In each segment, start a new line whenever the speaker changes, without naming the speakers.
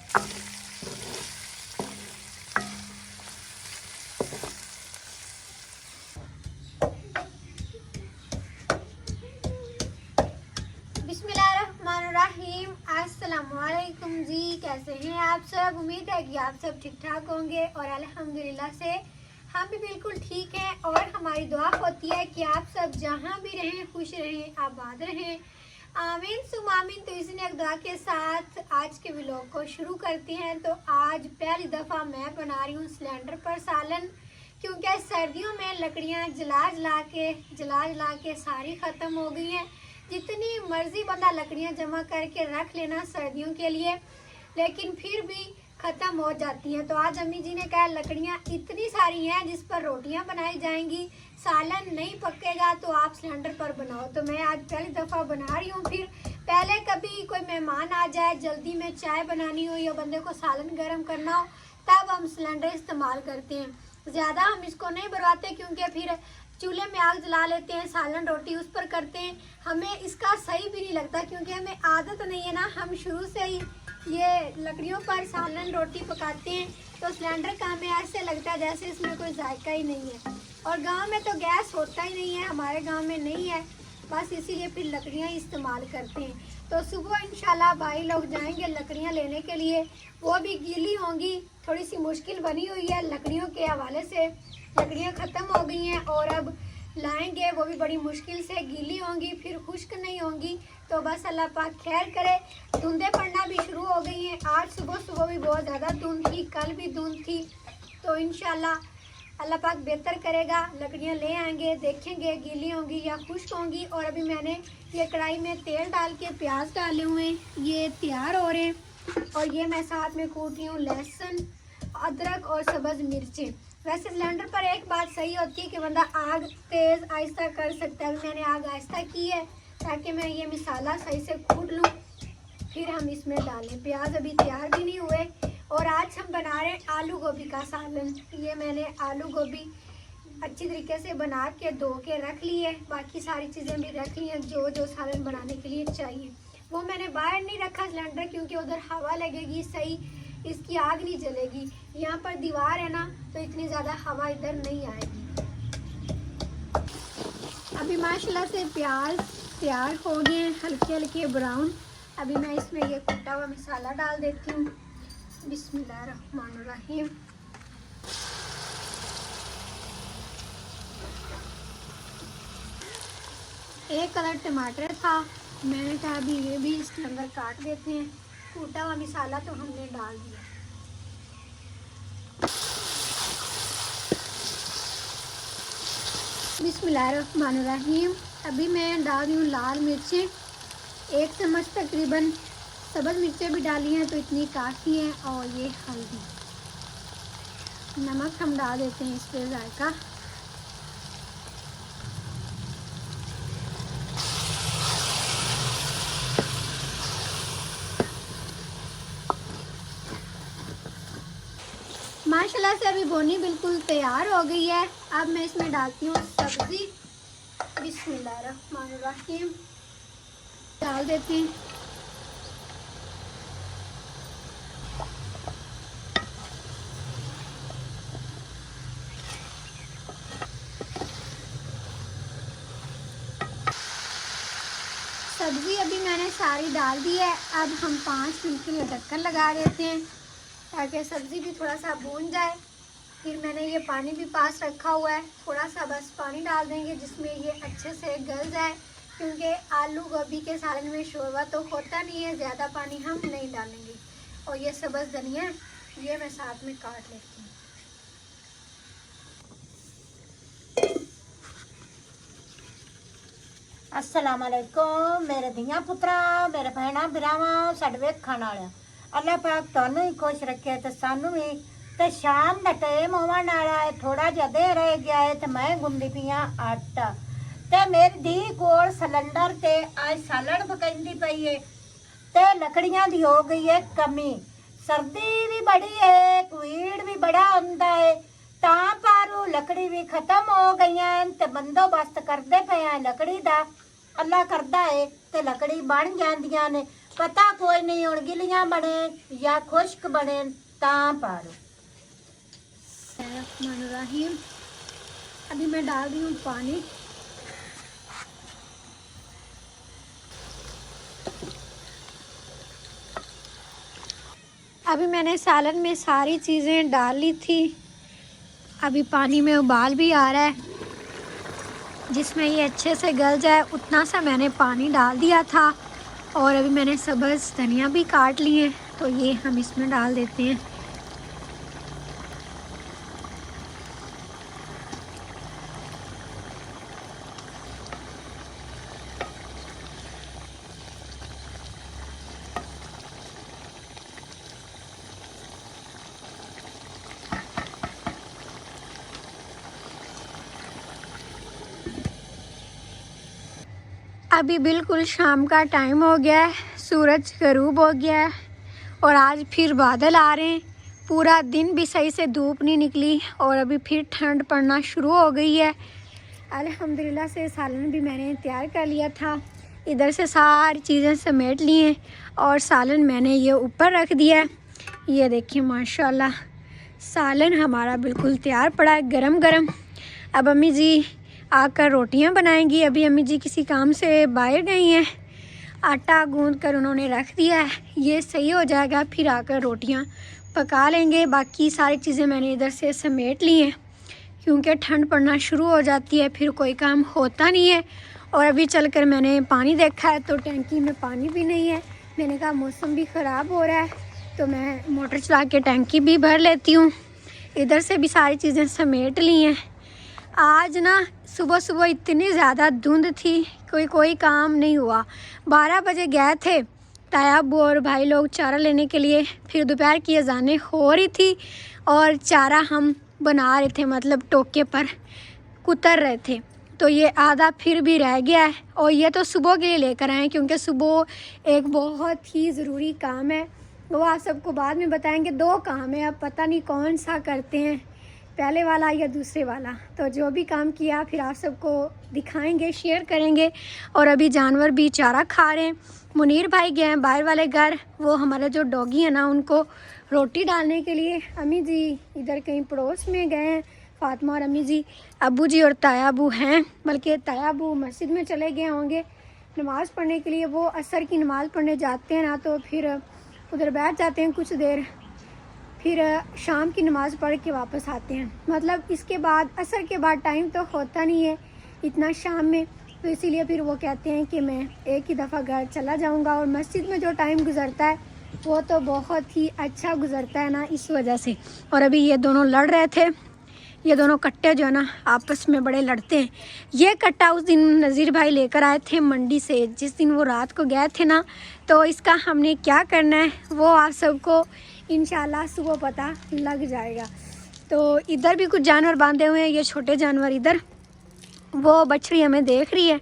बिस्मिल्लाहिर्रहमानिर्रहीम। अस्सलामुअलैकुम जी, कैसे हैं आप सब? उम्मीद है कि आप सब ठीक ठाक होंगे और अल्हम्दुलिल्लाह से हम भी बिल्कुल ठीक हैं। और हमारी दुआ होती है कि आप सब जहां भी रहें खुश रहें, आबाद रहें, आमीन सुम आमीन। तो इसी एक दुआ के साथ आज के व्लॉग को शुरू करते हैं। तो आज पहली दफ़ा मैं बना रही हूँ सिलेंडर पर सालन, क्योंकि सर्दियों में लकड़ियाँ जला जला के सारी ख़त्म हो गई हैं। जितनी मर्जी बंदा लकड़ियाँ जमा करके रख लेना सर्दियों के लिए, लेकिन फिर भी ख़त्म हो जाती हैं। तो आज अम्मी जी ने कहा लकड़ियाँ इतनी सारी हैं जिस पर रोटियाँ बनाई जाएंगी, सालन नहीं पकेगा तो आप सिलेंडर पर बनाओ। तो मैं आज पहली दफ़ा बना रही हूँ। फिर पहले कभी कोई मेहमान आ जाए, जल्दी में चाय बनानी हो या बंदे को सालन गर्म करना हो, तब हम सिलेंडर इस्तेमाल करते हैं। ज़्यादा हम इसको नहीं भरवाते, क्योंकि फिर चूल्हे में आग जला लेते हैं, सालन रोटी उस पर करते हैं। हमें इसका सही भी नहीं लगता, क्योंकि हमें आदत नहीं है ना, हम शुरू से ही ये लकड़ियों पर सालन रोटी पकाते हैं। तो सिलेंडर का हमें ऐसे लगता है जैसे इसमें कोई जायका ही नहीं है। और गांव में तो गैस होता ही नहीं है, हमारे गांव में नहीं है, बस इसीलिए फिर लकड़ियाँ इस्तेमाल करते हैं। तो सुबह इंशाल्लाह भाई लोग जाएंगे लकड़ियाँ लेने के लिए, वो भी गीली होंगी। थोड़ी सी मुश्किल बनी हुई है लकड़ियों के हवाले से, लकड़ियाँ ख़त्म हो गई हैं और अब लाएंगे, वो भी बड़ी मुश्किल से गीली होंगी, फिर खुश्क नहीं होंगी। तो बस अल्लाह पाक खैर करे। धुंधें पड़ना भी शुरू हो गई हैं। आज सुबह भी बहुत ज़्यादा धुंध थी, कल भी धुंध थी। तो इंशाल्लाह अल्लाह पाक बेहतर करेगा, लकड़ियाँ ले आएंगे, देखेंगे गीली होंगी या खुश्क होंगी। और अभी मैंने ये कढ़ाई में तेल डाल के प्याज डाले हुए हैं, ये तैयार हो रहे हैं। और ये मैं साथ में कूट रही हूँ लहसुन, अदरक और सब्ज़ मिर्चें। वैसे सिलेंडर पर एक बात सही होती है कि बंदा आग तेज़ आहिस्ता कर सकता है। मैंने आग आहिस्ता की है ताकि मैं ये मसाला सही से कूट लूँ, फिर हम इसमें डालें। प्याज अभी तैयार भी नहीं हुए। और आज हम बना रहे हैं आलू गोभी का सालन। ये मैंने आलू गोभी अच्छी तरीके से बना के धो के रख ली है, बाकी सारी चीज़ें भी रख ली हैं जो जो सालन बनाने के लिए चाहिए। वो मैंने बाहर नहीं रखा सिलेंडर, क्योंकि उधर हवा लगेगी, सही इसकी आग नहीं जलेगी। यहाँ पर दीवार है ना, तो इतनी ज़्यादा हवा इधर नहीं आएगी। अभी माशाल्लाह से प्याज तैयार हो गए, हल्के हल्के ब्राउन। अभी मैं इसमें ये कुटा हुआ मसाला डाल देती हूँ। बिस्मिल्लाहिर्रहमानिर्रहीम। एक कलर टमाटर था, मैंने कहा अभी ये भी इसके अंदर काट देते हैं। कूटा हुआ मसाला तो हमने डाल दिया। बिस्मिल्लाहिर्रहमानिर्रहीम। अभी मैं डाल रही हूँ लाल मिर्चें, 1 चम्मच तकरीबन। सब्ज़ मिर्चें भी डाली हैं तो इतनी काफ़ी है। और ये हल्दी, नमक हम डाल देते हैं इस पर जायका। माशाल्लाह से अभी बोनी बिल्कुल तैयार हो गई है। अब मैं इसमें डालती हूँ सब्ज़ी। बिस्मिल्लाहिर्रहमानिर्रहीम डाल देती हूँ। सब्ज़ी अभी मैंने सारी डाल दी है। अब हम 5 मिनट के लिए ढक्कन लगा देते हैं ताकि सब्ज़ी भी थोड़ा सा भून जाए। फिर मैंने ये पानी भी पास रखा हुआ है, थोड़ा सा बस पानी डाल देंगे जिसमें ये अच्छे से गल जाए, क्योंकि आलू गोभी के सालन में शोरबा तो होता नहीं है, ज़्यादा पानी हम नहीं डालेंगे। और ये सब्ज़ धनिया ये मैं साथ में काट लेती हूँ।
अस्सलाम वालेकुम मेरे धियां पुत्रा, मेरे भैणा बिरावा, साडे वेख खाने वाले। अल्लाह पाक तुहानू ही खुश रखे ते सानू भी। ते शाम दा टाइम होवन वाला है, थोड़ा जिहा देर रह गया है ते मैं गुंदी पई आं आटा। ते मेरी धी कोल सिलेंडर ते आज सालन पकांदी पई है ते लकड़ियां दी हो गई है कमी। सर्दी भी बड़ी है, कोविड भी बड़ा हुंदा है, तां पर लकड़ी भी खत्म हो गई हैं ते बंदोबस्त करदे पे हैं लकड़ी दा। अल्लाह करदा है ते लकड़ी बन जांदियां ने, पता कोई नहीं हुण गिलियां बने या खुश्क बने तां पा लो।
बिस्मिल्लाहिर्रहमानिर्रहीम। अभी मैं डाल रही हूँ पानी। अभी मैंने सालन में सारी चीज़ें डाल ली थी। अभी पानी में उबाल भी आ रहा है, जिसमें ये अच्छे से गल जाए उतना सा मैंने पानी डाल दिया था। और अभी मैंने सब्ज़ धनिया भी काट लिए, तो ये हम इसमें डाल देते हैं। अभी बिल्कुल शाम का टाइम हो गया है, सूरज गरूब हो गया है और आज फिर बादल आ रहे हैं। पूरा दिन भी सही से धूप नहीं निकली और अभी फिर ठंड पड़ना शुरू हो गई है। अल्हम्दुलिल्लाह से सालन भी मैंने तैयार कर लिया था। इधर से सारी चीज़ें समेट ली हैं और सालन मैंने ये ऊपर रख दिया है। ये देखिए माशाल्लाह सालन हमारा बिल्कुल तैयार पड़ा है, गरम गरम। अब अम्मी जी आकर रोटियां बनाएंगी। अभी अम्मी जी किसी काम से बाहर गई हैं, आटा गूंद कर उन्होंने रख दिया है। ये सही हो जाएगा, फिर आकर रोटियां पका लेंगे। बाकी सारी चीज़ें मैंने इधर से समेट ली हैं, क्योंकि ठंड पड़ना शुरू हो जाती है, फिर कोई काम होता नहीं है। और अभी चलकर मैंने पानी देखा है तो टैंकी में पानी भी नहीं है। मैंने कहा मौसम भी ख़राब हो रहा है, तो मैं मोटर चला के टैंकी भी भर लेती हूँ। इधर से भी सारी चीज़ें समेट ली हैं। आज ना सुबह सुबह इतनी ज़्यादा धुंध थी, कोई काम नहीं हुआ। 12 बजे गए थे तायाबू और भाई लोग चारा लेने के लिए। फिर दोपहर की अज़ानें हो रही थी और चारा हम बना रहे थे, मतलब टोके पर कुतर रहे थे। तो ये आधा फिर भी रह गया है और ये तो सुबह के लिए लेकर आए, क्योंकि सुबह एक बहुत ही ज़रूरी काम है, वो आप सबको बाद में बताएंगे। 2 काम है, अब पता नहीं कौन सा करते हैं, पहले वाला या दूसरे वाला। तो जो भी काम किया फिर आप सबको दिखाएंगे, शेयर करेंगे। और अभी जानवर भी चारा खा रहे हैं। मुनीर भाई गए हैं बाहर वाले घर, वो हमारे जो डॉगी है ना उनको रोटी डालने के लिए। अम्मी जी इधर कहीं पड़ोस में गए हैं, फातिमा और अम्मी जी। अब्बू जी और तायाबू हैं, बल्कि तायाबू मस्जिद में चले गए होंगे नमाज़ पढ़ने के लिए। वो असर की नमाज़ पढ़ने जाते हैं ना, तो फिर उधर बैठ जाते हैं कुछ देर, फिर शाम की नमाज़ पढ़ के वापस आते हैं। मतलब इसके बाद असर के बाद टाइम तो होता नहीं है इतना शाम में, तो इसीलिए फिर वो कहते हैं कि मैं एक ही दफ़ा घर चला जाऊंगा। और मस्जिद में जो टाइम गुज़रता है वो तो बहुत ही अच्छा गुज़रता है ना, इस वजह से। और अभी ये दोनों लड़ रहे थे, ये दोनों कट्टे जो है ना आपस में बड़े लड़ते हैं। ये कट्टा उस दिन नज़ीर भाई लेकर आए थे मंडी से, जिस दिन वो रात को गए थे ना। तो इसका हमने क्या करना है वो आप सबको इंशाल्लाह सुबह पता लग जाएगा। तो इधर भी कुछ जानवर बांधे हुए हैं, ये छोटे जानवर। इधर वो बछड़ी हमें देख रही है,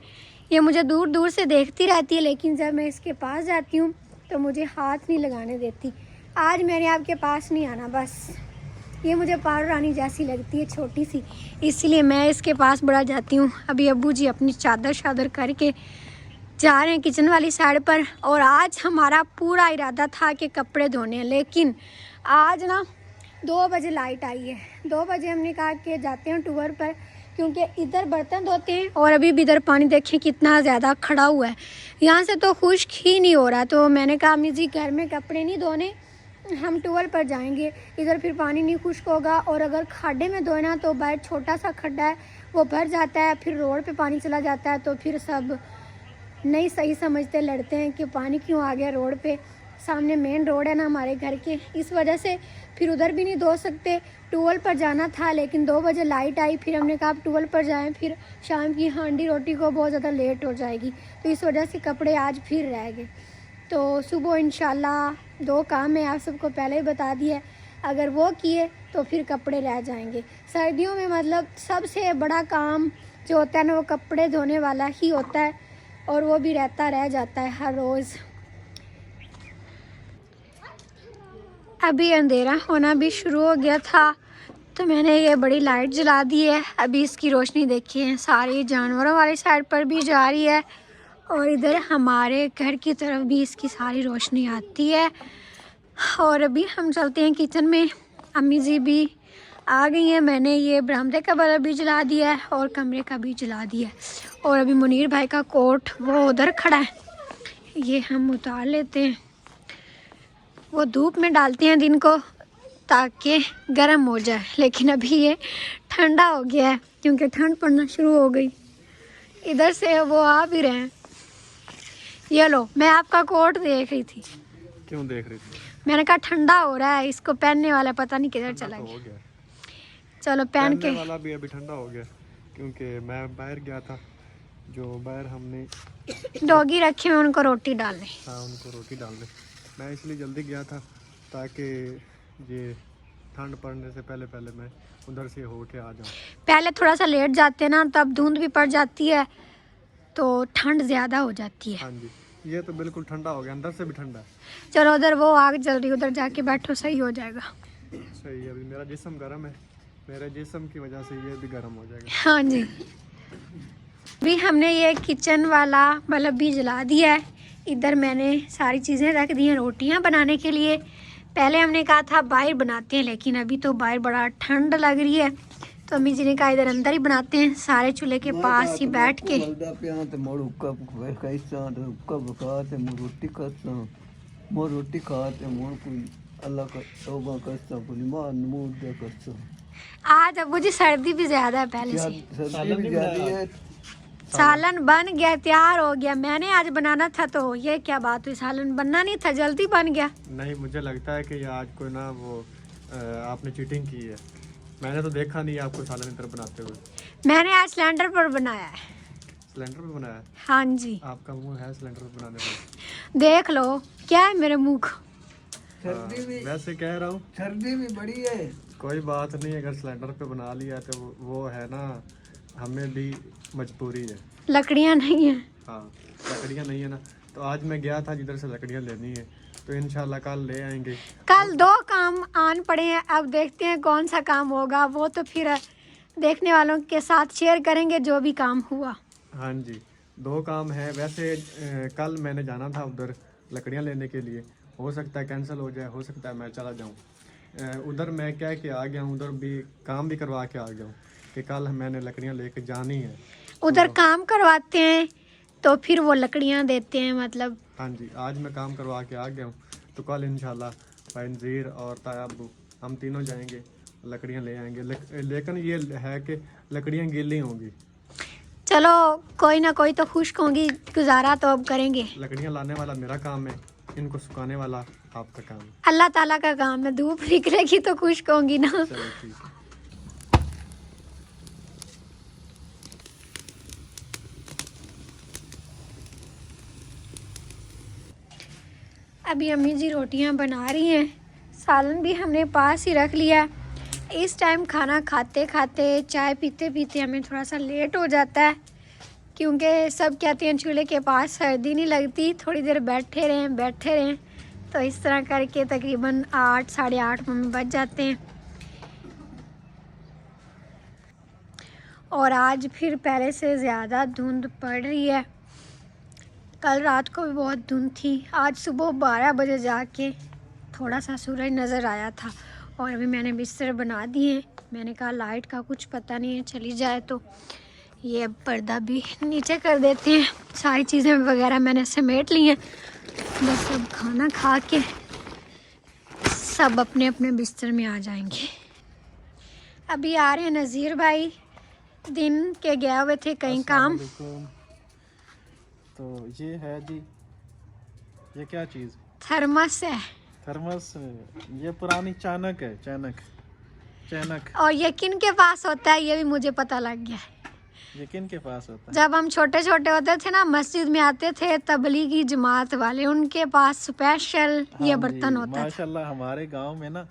ये मुझे दूर दूर से देखती रहती है, लेकिन जब मैं इसके पास जाती हूँ तो मुझे हाथ नहीं लगाने देती। आज मैंने आपके पास नहीं आना, बस ये मुझे पारो रानी जैसी लगती है, छोटी सी, इसलिए मैं इसके पास बड़ा जाती हूँ। अभी अब्बू जी अपनी चादर करके जा रहे हैं किचन वाली साइड पर। और आज हमारा पूरा इरादा था कि कपड़े धोने हैं, लेकिन आज ना 2 बजे लाइट आई है। 2 बजे हमने कहा कि जाते हैं टूर पर, क्योंकि इधर बर्तन धोते हैं और अभी भी इधर पानी देखें कितना ज़्यादा खड़ा हुआ है, यहाँ से तो खुश्क ही नहीं हो रहा। तो मैंने कहा अम्मी जी घर में कपड़े नहीं धोने, हम टूर पर जाएंगे, इधर फिर पानी नहीं खुश्क होगा। और अगर खाडे में धोना तो बाहर छोटा सा खड्डा है वो भर जाता है, फिर रोड पे पानी चला जाता है, तो फिर सब नहीं सही समझते, लड़ते हैं कि पानी क्यों आ गया रोड पे। सामने मेन रोड है ना हमारे घर के, इस वजह से फिर उधर भी नहीं धो सकते। टूल पर जाना था, लेकिन 2 बजे लाइट आई, फिर हमने कहा आप टूल पर जाएं, फिर शाम की हांडी रोटी को बहुत ज़्यादा लेट हो जाएगी, तो इस वजह से कपड़े आज फिर रह गए। तो सुबह इंशाल्लाह 2 काम है, आप सबको पहले ही बता दिया, अगर वो किए तो फिर कपड़े रह जाएंगे। सर्दियों में मतलब सबसे बड़ा काम जो होता है ना वो कपड़े धोने वाला ही होता है, और वो भी रह जाता है हर रोज़। अभी अंधेरा होना भी शुरू हो गया था, तो मैंने ये बड़ी लाइट जला दी है। अभी इसकी रोशनी देखिए सारी जानवरों वाली साइड पर भी जा रही है और इधर हमारे घर की तरफ भी इसकी सारी रोशनी आती है। और अभी हम चलते हैं किचन में। अम्मी जी भी आ गई हैं। मैंने ये बरामदे का बल्ब भी जला दिया है और कमरे का भी जला दिया है। और अभी मुनीर भाई का कोट वो उधर खड़ा है, ये हम उतार लेते हैं। वो धूप में डालते हैं दिन को ताकि गर्म हो जाए, लेकिन अभी ये ठंडा हो गया है क्योंकि ठंड पड़ना शुरू हो गई। इधर से वो आ भी रहे हैं। ये लो, मैं आपका कोट देख रही थी।
क्यों देख रही थी?
मैंने कहा ठंडा हो रहा है, इसको पहनने वाला पता नहीं किधर चला
हो
गया।
गया
चलो पहन के।
वाला भी अभी ठंडा हो गया क्योंकि मैं बाहर गया था। जो बाहर हमने
डॉगी रखे हुए उनको रोटी डालने।
हाँ, उनको रोटी डालने मैं इसलिए जल्दी गया था ताकि ये ठंड पड़ने से पहले पहले मैं उधर से होके आ जाऊँ।
पहले थोड़ा सा लेट जाते ना, तब धुंध भी पड़ जाती है तो ठंड ज़्यादा हो जाती है।
हाँ जी, ये तो बिल्कुल ठंडा हो गया, अंदर से भी ठंडा है।
चलो उधर वो आग जल रही, उधर जाके बैठो, सही हो जाएगा।
सही है, अभी मेरा जिस्म गर्म है, मेरे जिस्म की वजह से ये भी गर्म हो जाएगा।
हाँ जी। अभी हमने ये किचन वाला बल्ब भी जला दिया है। इधर मैंने सारी चीज़ें रख दी हैं रोटियां बनाने के लिए। पहले हमने कहा था बाहर बनाते हैं, लेकिन अभी तो बाहर बड़ा ठंड लग रही है तो अम्मी जी ने कहा इधर अंदर ही बनाते हैं, सारे चूल्हे के पास ही बैठ के।
रोटी खाते अल्लाह का तौबा करता
आज अबू जी सर्दी भी ज़्यादा है पहले से।
सर्दी भी ज्यादा है।
सालन बन गया, तैयार हो गया। मैंने आज बनाना था तो ये क्या बात हुई, सालन बनना नहीं था, जल्दी बन गया।
नहीं, मुझे लगता है कि ये आज कोई ना वो आपने चीटिंग की है। मैंने तो देखा नहीं आपको सालन इधर बनाते हुए।
मैंने आज सिलेंडर पर बनाया है।
सिलेंडर पे बनाया?
हाँ जी।
आपका मुंह है सिलेंडर पे बनाने में।
देख लो क्या है मेरे मुंह को।
सर्दी भी
वैसे कह रहा हूँ,
सर्दी भी बड़ी है।
कोई बात नहीं, अगर सिलेंडर पे बना लिया तो वो है ना, हमें भी मजबूरी है।
लकड़ियाँ नहीं है।
हाँ, लकड़ियाँ नहीं है ना, तो आज मैं गया था जिधर से लकड़ियाँ लेनी है, तो इंशाल्लाह कल ले आएंगे।
कल 2 काम आन पड़े हैं, अब देखते हैं कौन सा काम होगा। वो तो फिर देखने वालों के साथ शेयर करेंगे जो भी काम हुआ।
हाँ जी, 2 काम है। वैसे कल मैंने जाना था उधर लकड़ियाँ लेने के लिए, हो सकता है कैंसिल हो जाए, हो सकता है मैं चला जाऊँ। उधर मैं कह के आ गया हूँ, उधर भी काम भी करवा के आ गया हूँ कि कल मैंने लकड़ियाँ लेके जानी है।
उधर काम करवाते हैं तो फिर वो लकड़ियाँ देते हैं, मतलब।
हाँ जी, आज मैं काम करवा के आ गया हूँ, तो कल इंशाल्लाह भाई नज़ीर और ताया अब्बू हम तीनों जाएंगे, लकड़ियाँ ले आएंगे। लेकिन ये है कि लकड़ियाँ गीली होंगी।
चलो कोई ना कोई तो खुश्क होंगी, गुजारा तो अब करेंगे।
लकड़ियाँ लाने वाला मेरा काम है, इनको सुखाने वाला आपका काम है।
अल्लाह ताला का काम है, धूप निकलेगी तो खुश्क होंगी ना।
चलो ठीक है।
अभी अम्मी जी रोटियां बना रही हैं, सालन भी हमने पास ही रख लिया। इस टाइम खाना खाते खाते चाय पीते पीते हमें थोड़ा सा लेट हो जाता है, क्योंकि सब कहते हैं चूल्हे के पास सर्दी नहीं लगती, थोड़ी देर बैठे रहें। तो इस तरह करके तकरीबन 8 साढ़े 8 में बज जाते हैं। और आज फिर पहले से ज़्यादा धुंध पड़ रही है। कल रात को भी बहुत धुंध थी, आज सुबह 12 बजे जाके थोड़ा सा सूरज नज़र आया था। और अभी मैंने बिस्तर बना दिए। मैंने कहा लाइट का कुछ पता नहीं है, चली जाए तो। ये अब पर्दा भी नीचे कर देते हैं। सारी चीज़ें वगैरह मैंने समेट ली हैं, बस अब खाना खा के सब अपने अपने बिस्तर में आ जाएंगे। अभी आ रहे हैं नज़ीर भाई, दिन के गए हुए थे कहीं काम।
तो ये है जी, ये क्या चीज़?
थर्मस है।
थर्मस, ये पुरानी चानक है, चानक।
और ये किन के पास होता है ये भी मुझे पता लग गया है।
ये किन के पास होता है?
जब हम छोटे छोटे होते थे ना, मस्जिद में आते थे तबलीगी जमात वाले, उनके पास स्पेशल ये
हाँ
बर्तन
जी,
होता था।
माशाल्लाह हमारे गांव में ना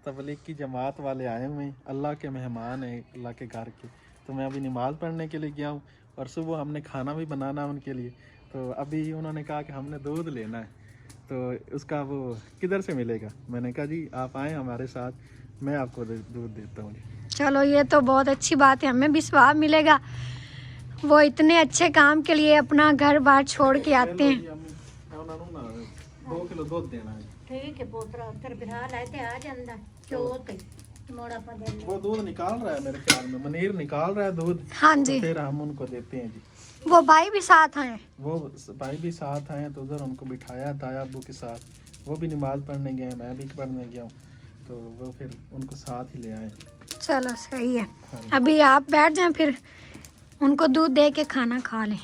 तबलीग की जमात वाले आए हुए हैं, अल्लाह के मेहमान हैं, अल्लाह के घर के। तो मैं अभी नमाज़ पढ़ने के लिए गया हूँ और सुबह हमने खाना भी बनाना उनके लिए। तो अभी उन्होंने कहा कि हमने दूध लेना है, तो उसका वो किधर से मिलेगा? मैंने कहा जी आप आएँ हमारे साथ, मैं आपको दूध देता हूँ।
चलो ये तो बहुत अच्छी बात है, हमें भी स्वाब मिलेगा। वो इतने अच्छे काम के लिए अपना घर बार छोड़ के आते हैं।
2 किलो दूध देना है।
ठीक है पोतरा तेरे बिरा लाते आ ਜਾਂਦਾ ਚੋਤ मोड़ा पा दे
वो दूध निकाल रहा है मेरे ख्याल में, मनीर निकाल रहा है दूध।
हाँ
तो
जी,
फिर हम उनको देते हैं जी।
वो भाई भी साथ हैं।
वो भाई भी साथ आए तो उधर उनको बिठाया ताया अब्बू के साथ, वो भी नमाज पढ़ने गए, मैं भी पढ़ने गया हूँ, तो वो फिर उनको साथ ही ले आए।
चलो सही है, अभी आप बैठ जाएं फिर उनको दूध दे के खाना खा लें।